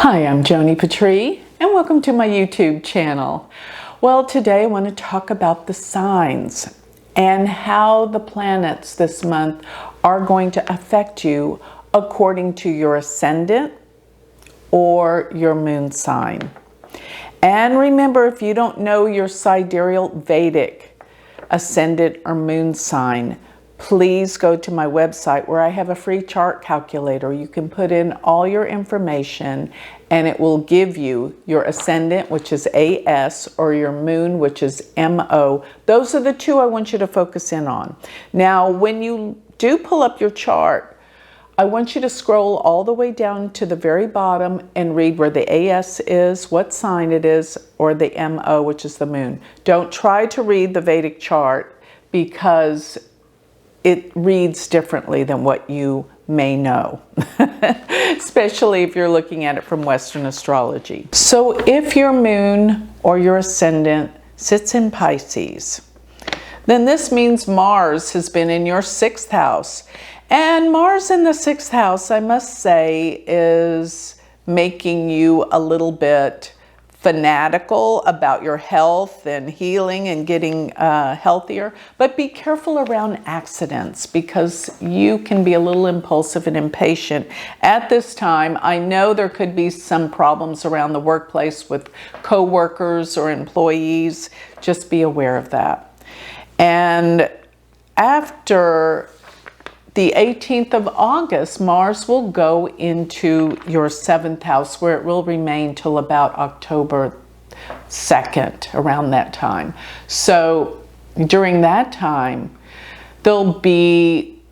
Hi, I'm Joni Patry, and welcome to my YouTube channel. Well, today I want to talk about the signs and how the planets this month are going to affect you according to your ascendant or your moon sign. And remember, if you don't know your sidereal Vedic ascendant or moon sign, please go to my website where I have a free chart calculator. You can put in all your information and it will give you your ascendant, which is AS, or your moon, which is MO. Those are the two I want you to focus in on. Now, when you do pull up your chart, I want you to scroll all the way down to the very bottom and read where the AS is, what sign it is, or the MO, which is the moon. Don't try to read the Vedic chart because it reads differently than what you may know, especially if you're looking at it from Western astrology. So if your moon or your ascendant sits in Pisces, then this means Mars has been in your 6th house. And Mars in the 6th house, I must say, is making you a little bit fanatical about your health and healing and getting healthier. But be careful around accidents because you can be a little impulsive and impatient at this time. I know there could be some problems around the workplace with co-workers or employees. Just be aware of that. And after the 18th of August, Mars will go into your 7th house where it will remain till about October 2nd, around that time. So during that time, there'll be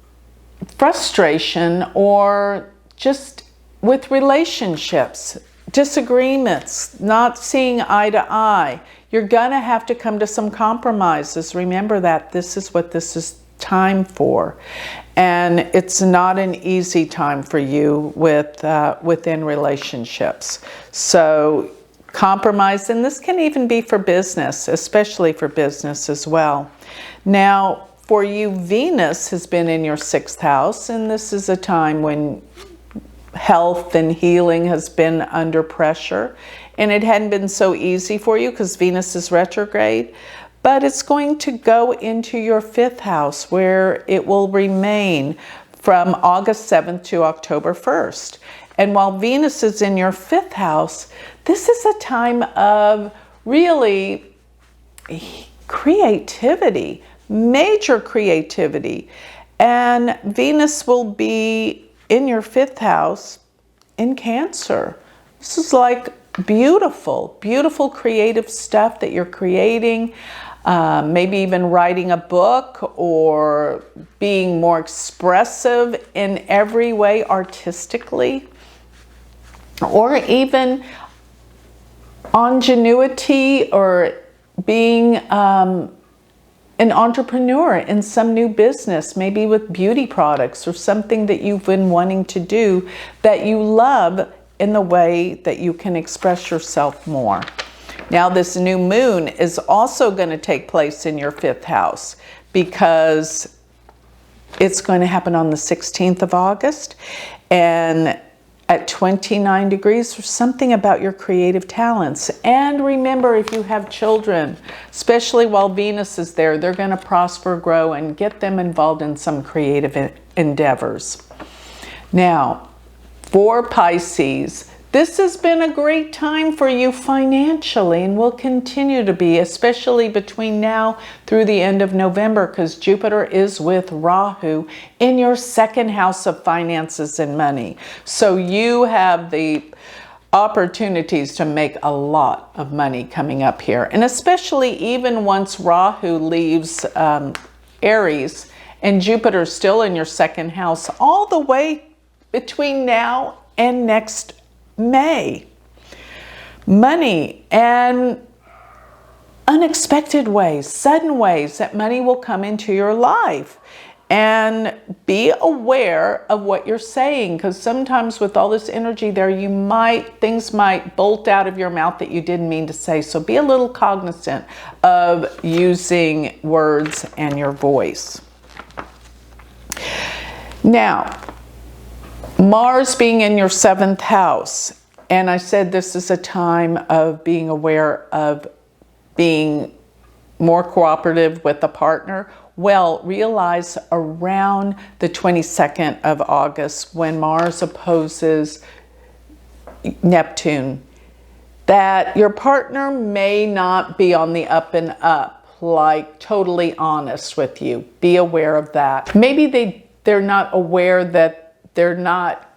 frustration or just with relationships, disagreements, not seeing eye to eye. You're gonna have to come to some compromises. Remember that this is what this is time for. And it's not an easy time for you within relationships. So compromise, and this can even be for business, especially for business as well. Now, for you, Venus has been in your 6th house, and this is a time when health and healing has been under pressure. And it hadn't been so easy for you because Venus is retrograde. But it's going to go into your 5th house where it will remain from August 7th to October 1st. And while Venus is in your 5th house, this is a time of really creativity, major creativity. And Venus will be in your 5th house in Cancer. This is like beautiful, beautiful creative stuff that you're creating. Maybe even writing a book or being more expressive in every way artistically, or even ingenuity or being an entrepreneur in some new business, maybe with beauty products or something that you've been wanting to do that you love in the way that you can express yourself more. Now, this new moon is also going to take place in your 5th house because it's going to happen on the 16th of August and at 29 degrees. There's something about your creative talents. And remember, if you have children, especially while Venus is there, they're going to prosper, grow, and get them involved in some creative endeavors. Now, for Pisces, this has been a great time for you financially and will continue to be, especially between now through the end of November, because Jupiter is with Rahu in your 2nd house of finances and money. So you have the opportunities to make a lot of money coming up here. And especially even once Rahu leaves Aries and Jupiter's still in your 2nd house, all the way between now and next May. Money and unexpected ways, sudden ways that money will come into your life. And be aware of what you're saying, because sometimes with all this energy there, things might bolt out of your mouth that you didn't mean to say. So be a little cognizant of using words and your voice. Now, Mars being in your 7th house And I said this is a time of being aware of being more cooperative with a partner. Well, realize around the 22nd of August, when Mars opposes Neptune, that your partner may not be on the up and up, like totally honest with you. Be aware of that. Maybe they're not aware that they're not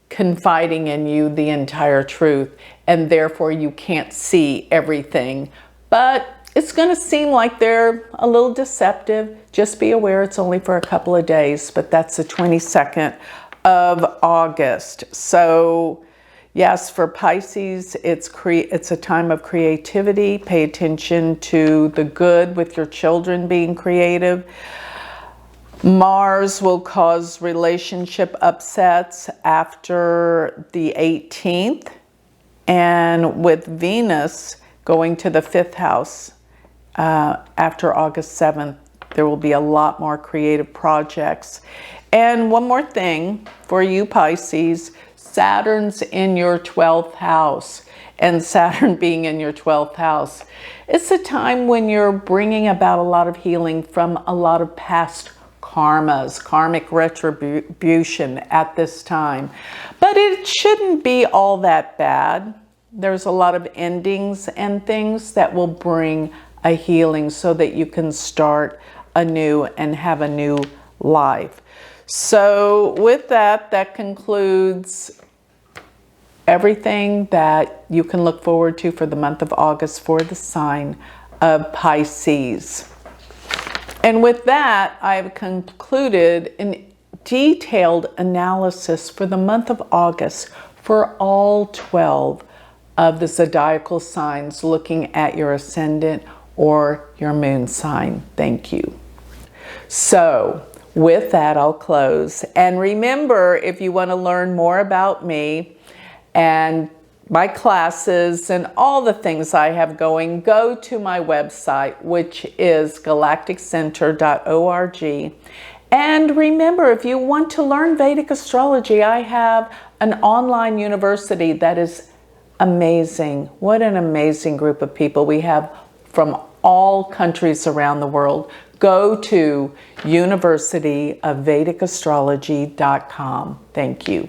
confiding in you the entire truth, and therefore you can't see everything. But it's going to seem like they're a little deceptive. Just be aware it's only for a couple of days, but that's the 22nd of August. So yes, for Pisces, it's a time of creativity. Pay attention to the good with your children being creative. Mars will cause relationship upsets after the 18th. And with Venus going to the 5th house after August 7th, there will be a lot more creative projects. And one more thing for you Pisces, Saturn's in your 12th house. And Saturn being in your 12th house, it's a time when you're bringing about a lot of healing from a lot of past karmas, karmic retribution at this time. But it shouldn't be all that bad. There's a lot of endings and things that will bring a healing so that you can start anew and have a new life. So with that, that concludes everything that you can look forward to for the month of August for the sign of Pisces. And with that, I have concluded a detailed analysis for the month of August for all 12 of the zodiacal signs, looking at your ascendant or your moon sign. Thank you. So with that, I'll close. And remember, if you want to learn more about me and my classes and all the things I have going, go to my website, which is galacticcenter.org. And remember, if you want to learn Vedic astrology, I have an online university that is amazing. What an amazing group of people we have from all countries around the world. Go to universityofvedicastrology.com. Thank you.